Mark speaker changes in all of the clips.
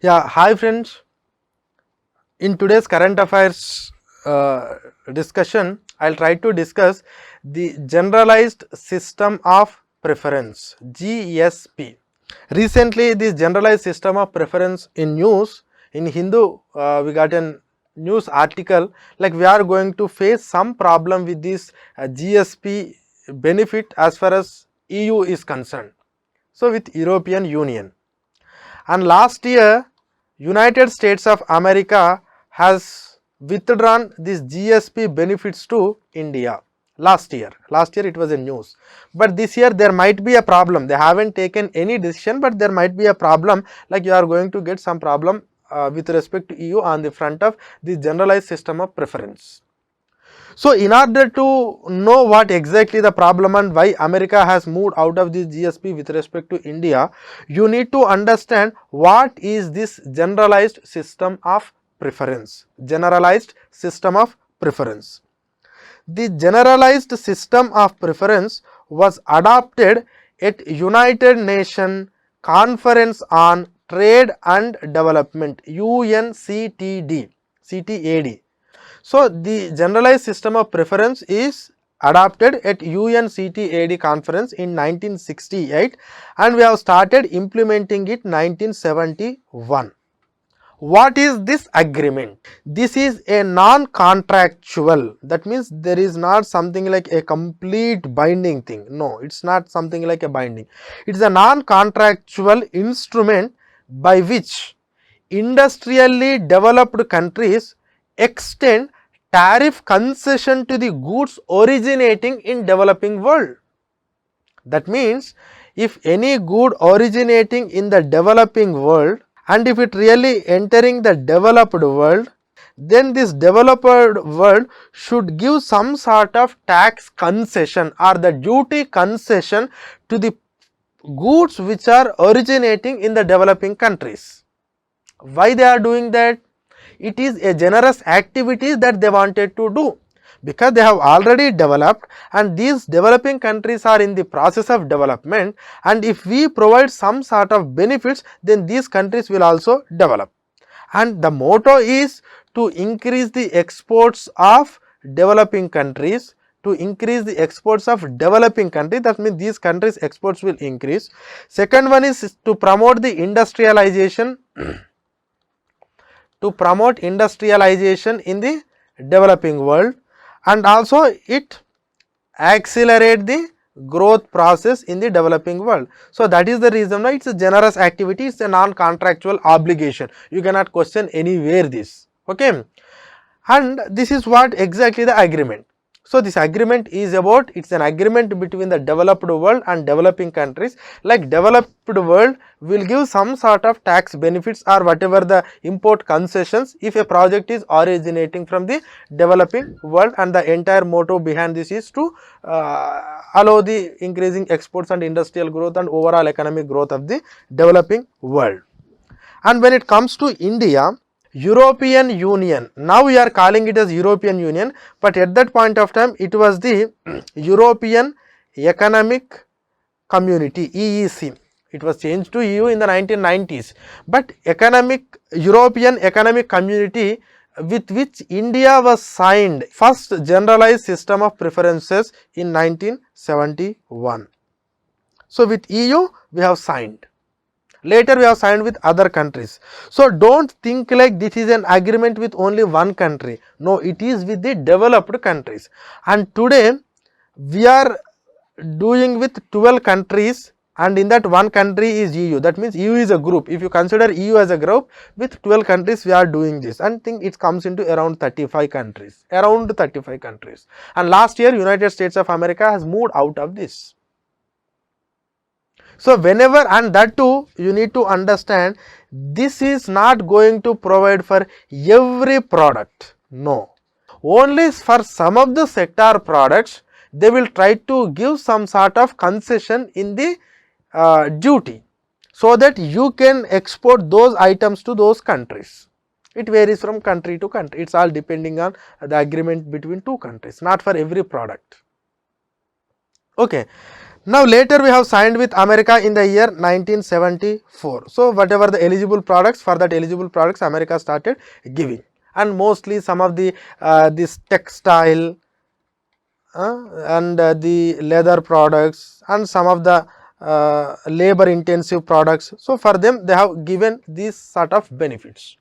Speaker 1: Yeah, hi friends. In today's current affairs discussion, I'll try to discuss the generalized system of preference GSP. Recently, this generalized system of preference in news in Hindu, we got a news article like we are going to face some problem with this GSP benefit as far as EU is concerned. So, with European Union. And last year, United States of America has withdrawn these GSP benefits to India. Last year it was in news, but this year there might be a problem. They haven't taken any decision, but there might be a problem, like you are going to get some problem with respect to EU on the front of the generalized system of preference. So, in order to know what exactly the problem and why America has moved out of this GSP with respect to India, you need to understand what is this generalized system of preference. Generalized system of preference. The generalized system of preference was adopted at United Nations Conference on Trade and Development UNCTD CTAD. So, the generalized system of preference is adopted at UNCTAD conference in 1968 and we have started implementing it 1971. What is this agreement? This is a non-contractual, that means there is not something like a complete binding thing. No, it's not something like a binding. It is a non-contractual instrument by which industrially developed countries extend tariff concession to the goods originating in developing world. That means if any good originating in the developing world and if it really entering the developed world, then this developed world should give some sort of tax concession or the duty concession to the goods which are originating in the developing countries. Why they are doing that? It is a generous activity that they wanted to do, because they have already developed and these developing countries are in the process of development, and if we provide some sort of benefits, then these countries will also develop. And the motto is to increase the exports of developing countries, to increase the exports of developing countries. That means these countries exports will increase. Second one is to promote the industrialization to promote industrialization in the developing world, and also it accelerate the growth process in the developing world. So, that is the reason why it is a generous activity, it is a non-contractual obligation. You cannot question anywhere this, okay. And this is what exactly the agreement. So, this agreement is about, it is an agreement between the developed world and developing countries. Like developed world will give some sort of tax benefits or whatever the import concessions if a project is originating from the developing world, and the entire motto behind this is to allow the increasing exports and industrial growth and overall economic growth of the developing world. And when it comes to India, European Union, now we are calling it as European Union, but at that point of time it was the European Economic Community, EEC. It was changed to EU in the 1990s, but European Economic Community, with which India was signed first generalized system of preferences in 1971. So, with EU we have signed. Later we have signed with other countries. So, do not think like this is an agreement with only one country. No, it is with the developed countries. And today we are doing with 12 countries, and in that one country is EU. That means EU is a group. If you consider EU as a group, with 12 countries we are doing this, and think it comes into around 35 countries, And last year United States of America has moved out of this. So, whenever, and that too you need to understand, this is not going to provide for every product, no, only for some of the sector products they will try to give some sort of concession in the duty, so that you can export those items to those countries. It varies from country to country, it is all depending on the agreement between two countries, not for every product, okay. Now later we have signed with America in the year 1974. So whatever the eligible products, for that eligible products America started giving, and mostly some of the this textile and the leather products and some of the labor intensive products. So for them they have given these sort of benefits.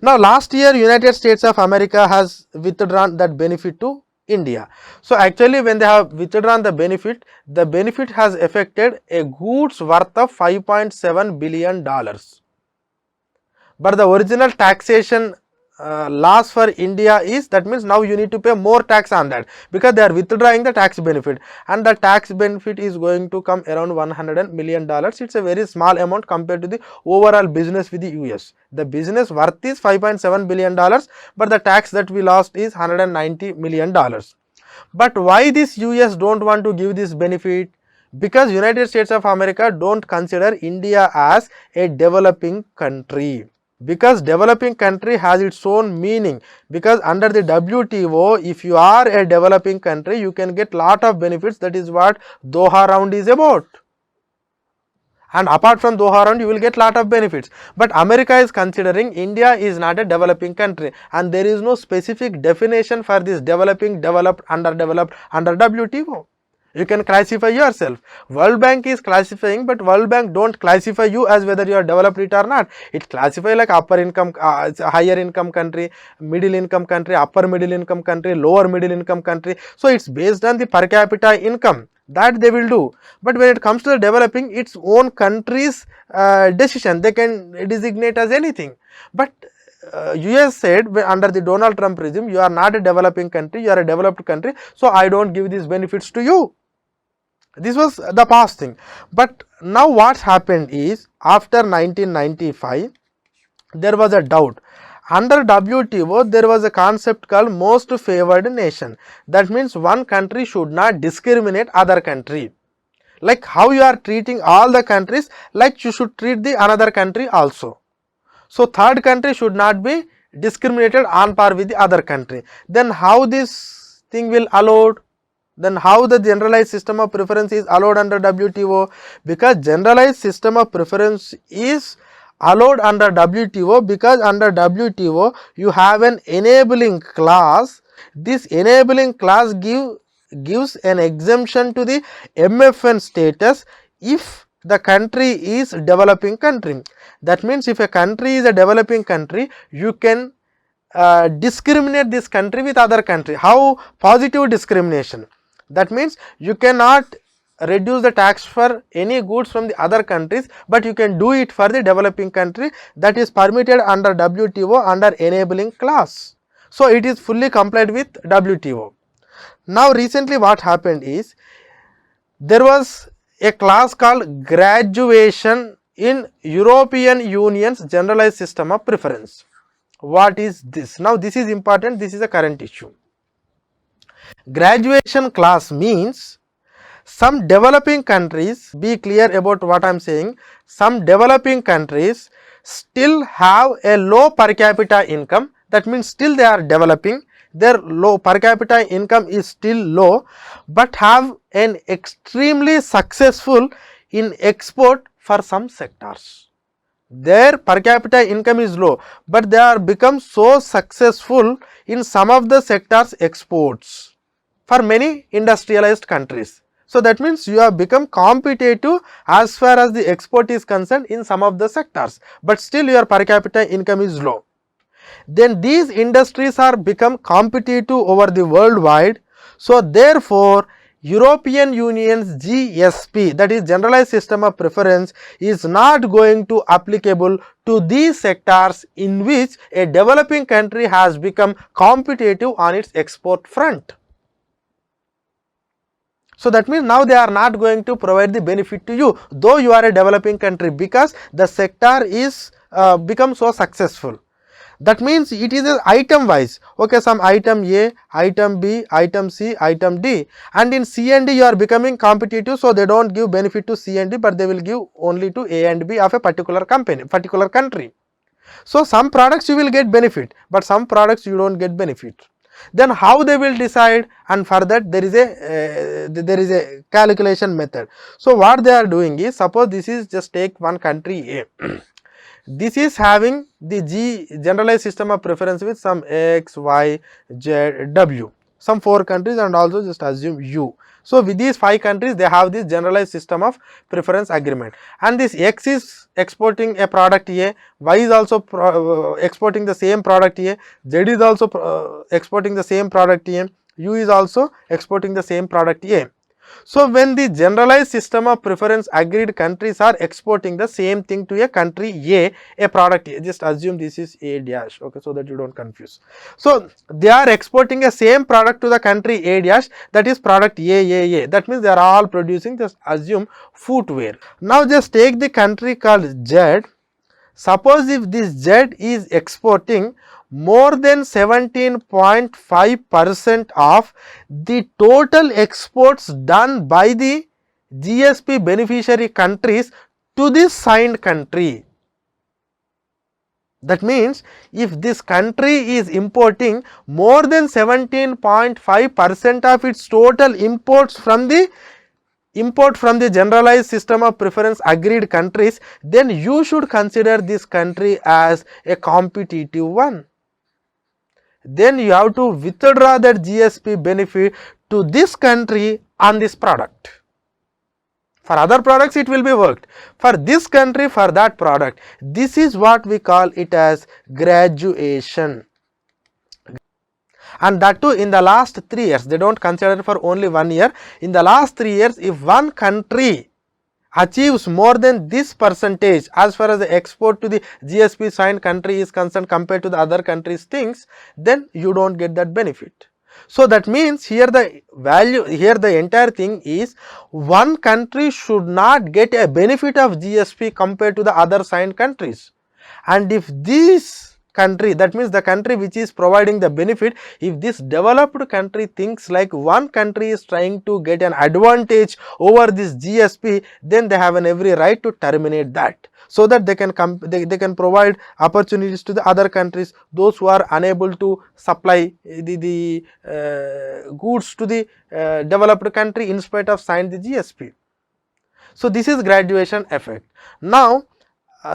Speaker 1: Now last year United States of America has withdrawn that benefit to India. So actually when they have withdrawn the benefit has affected a goods worth of $5.7 billion. But the original taxation loss for India is, that means now you need to pay more tax on that, because they are withdrawing the tax benefit, and the tax benefit is going to come around $100 million. It's a very small amount compared to the overall business with the US. The business worth is $5.7 billion, but the tax that we lost is $190 million. But why this US don't want to give this benefit? Because United States of America don't consider India as a developing country. Because developing country has its own meaning, because under the WTO, if you are a developing country, you can get lot of benefits. That is what Doha round is about, and apart from Doha round you will get lot of benefits. But America is considering India is not a developing country, and there is no specific definition for this developing, developed, underdeveloped under WTO. You can classify yourself. World Bank is classifying, but World Bank don't classify you as whether you are developed it or not. It classify like upper income, higher income country, middle income country, upper middle income country, lower middle income country. So it's based on the per capita income that they will do. But when it comes to the developing, its own country's decision, they can designate as anything. But US said under the Donald Trump regime, you are not a developing country, you are a developed country, so I don't give these benefits to you. This was the past thing. But now what happened is, after 1995, there was a doubt. Under WTO, there was a concept called most favored nation. That means one country should not discriminate other country. Like how you are treating all the countries, like you should treat the another country also. So third country should not be discriminated on par with the other country. Then how this thing will allowed? Then how the generalized system of preference is allowed under WTO? Because generalized system of preference is allowed under WTO, because under WTO you have an enabling clause. This enabling clause gives an exemption to the MFN status if the country is developing country. That means if a country is a developing country, you can discriminate this country with other country. How? Positive discrimination. That means you cannot reduce the tax for any goods from the other countries, but you can do it for the developing country. That is permitted under WTO under enabling clause. So it is fully complied with WTO. Now recently what happened is, there was a clause called graduation in European Union's generalized system of preference. What is this? Now this is important, this is a current issue. Graduation clause means some developing countries, be clear about what I am saying, some developing countries still have a low per capita income. That means still they are developing, their low per capita income is still low, but have an extremely successful in export for some sectors. Their per capita income is low, but they are become so successful in some of the sectors exports for many industrialized countries. So that means you have become competitive as far as the export is concerned in some of the sectors, but still your per capita income is low. Then these industries are become competitive over the worldwide. So therefore European Union's GSP, that is generalized system of preference, is not going to applicable to these sectors in which a developing country has become competitive on its export front. So that means now they are not going to provide the benefit to you, though you are a developing country, because the sector is become so successful. That means it is a item wise. Okay, some item A, item B, item C, item D, and in C and D you are becoming competitive, so they don't give benefit to C and D, but they will give only to A and B of a particular company, particular country. So some products you will get benefit, but some products you don't get benefit. Then how they will decide? And for that there is a calculation method. So what they are doing is, suppose this is, just take one country A. This is having the generalized system of preference with some X, Y, Z, W, some 4 countries, and also just assume U. So with these 5 countries, they have this generalized system of preference agreement, and this X is exporting a product A, Y is also exporting the same product A, Z is also exporting the same product A, U is also exporting the same product A. So when the generalized system of preference agreed countries are exporting the same thing to a country a product A, just assume this is A dash, okay, so that you don't confuse. So they are exporting a same product to the country A dash, that is product A. That means they are all producing, just assume footwear. Now just take the country called Z. Suppose if this Z is exporting more than 17.5% of the total exports done by the GSP beneficiary countries to this signed country. That means if this country is importing more than 17.5% of its total imports from the generalized system of preference agreed countries, then you should consider this country as a competitive one. Then you have to withdraw that GSP benefit to this country on this product. For other products it will be worked, for this country, for that product. This is what we call it as graduation. And that too in the last 3 years, they don't consider for only 1 year. In the last 3 years, if one country achieves more than this percentage as far as the export to the GSP signed country is concerned compared to the other countries things, then you don't get that benefit. So that means here the value, here the entire thing is, one country should not get a benefit of GSP compared to the other signed countries. And if this country, that means the country which is providing the benefit, if this developed country thinks like one country is trying to get an advantage over this GSP, then they have an every right to terminate that, so that they can provide opportunities to the other countries, those who are unable to supply the goods to the developed country in spite of signed the GSP. So this is graduation effect. Now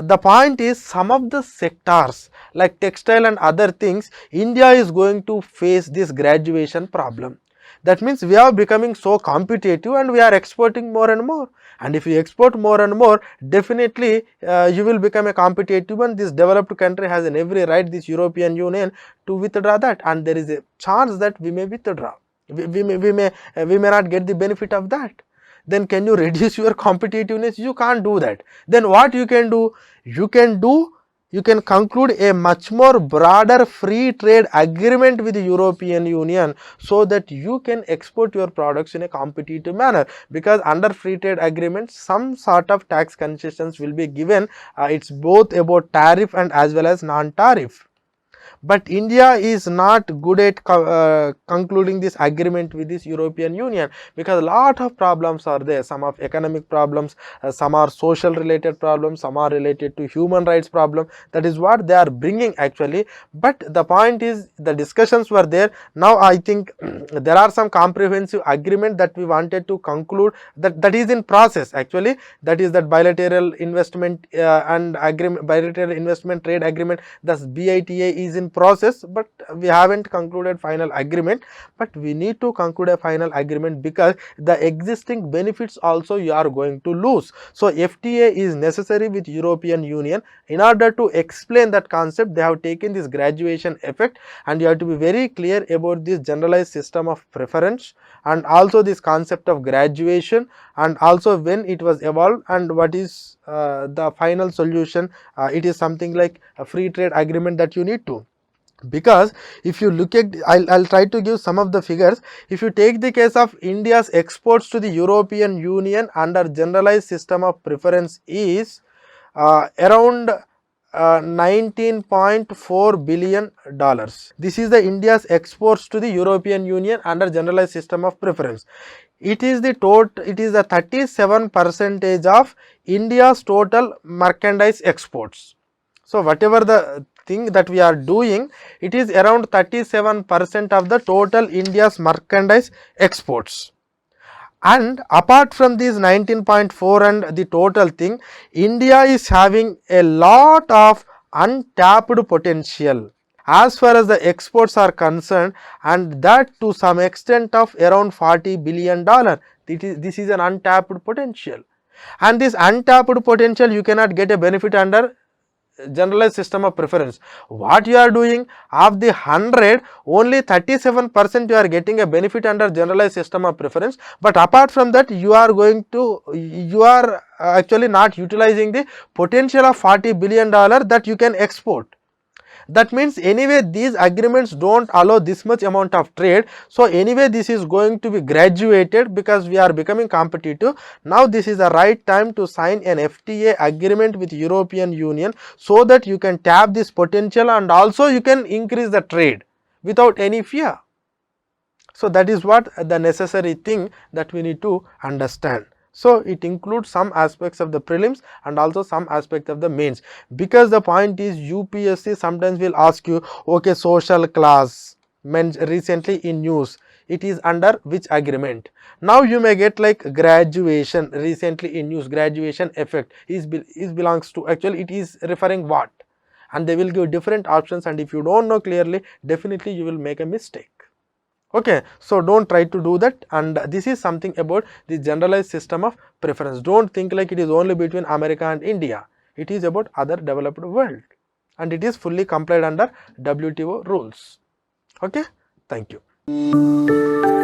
Speaker 1: the point is, some of the sectors like textile and other things, India is going to face this graduation problem. That means we are becoming so competitive and we are exporting more and more. And if you export more and more, definitely you will become a competitive one. This developed country has an every right, this European Union, to withdraw that, and there is a chance that we may withdraw. We may not get the benefit of that. Then can you reduce your competitiveness? You can't do that. Then what you can do? You can conclude a much more broader free trade agreement with the European Union, so that you can export your products in a competitive manner, because under free trade agreement some sort of tax concessions will be given. It's both about tariff and as well as non-tariff. But India is not good at concluding this agreement with this European Union, because a lot of problems are there. Some of economic problems, some are social related problems, some are related to human rights problem. That is what they are bringing actually. But the point is, the discussions were there. Now I think there are some comprehensive agreement that we wanted to conclude, that is in process actually. That is that bilateral investment and agreement, bilateral investment trade agreement, thus BITA is in process, but we haven't concluded final agreement. But we need to conclude a final agreement, because the existing benefits also you are going to lose. So FTA is necessary with European Union. In order to explain that concept, they have taken this graduation effect, and you have to be very clear about this generalized system of preference, and also this concept of graduation, and also when it was evolved, and what is the final solution. It is something like a free trade agreement that you need to. Because if you look at, I'll try to give some of the figures. If you take the case of India's exports to the European Union under generalized system of preference is around $19.4 billion. This is the India's exports to the European Union under generalized system of preference. It is the 37% of India's total merchandise exports. So whatever the thing that we are doing, it is around 37% of the total India's merchandise exports. And apart from these 19.4 and the total thing, India is having a lot of untapped potential as far as the exports are concerned, and that to some extent of around $40 billion. This is an untapped potential, and this untapped potential you cannot get a benefit under generalized system of preference. What you are doing, of the 100, only 37% you are getting a benefit under generalized system of preference, but apart from that you are actually not utilizing the potential of $40 billion that you can export. That means anyway these agreements don't allow this much amount of trade, so anyway this is going to be graduated because we are becoming competitive. Now this is the right time to sign an FTA agreement with European Union, so that you can tap this potential and also you can increase the trade without any fear. So that is what the necessary thing that we need to understand. So it includes some aspects of the prelims and also some aspect of the mains, because the point is UPSC sometimes will ask you, okay, social class recently in news, it is under which agreement? Now you may get like graduation, recently in news, graduation effect is belongs to, actually it is referring what, and they will give different options, and if you don't know clearly, definitely you will make a mistake. Okay, so don't try to do that, and this is something about the generalized system of preference. Don't think like it is only between America and India. It is about other developed world, and it is fully complied under WTO rules. Okay, thank you.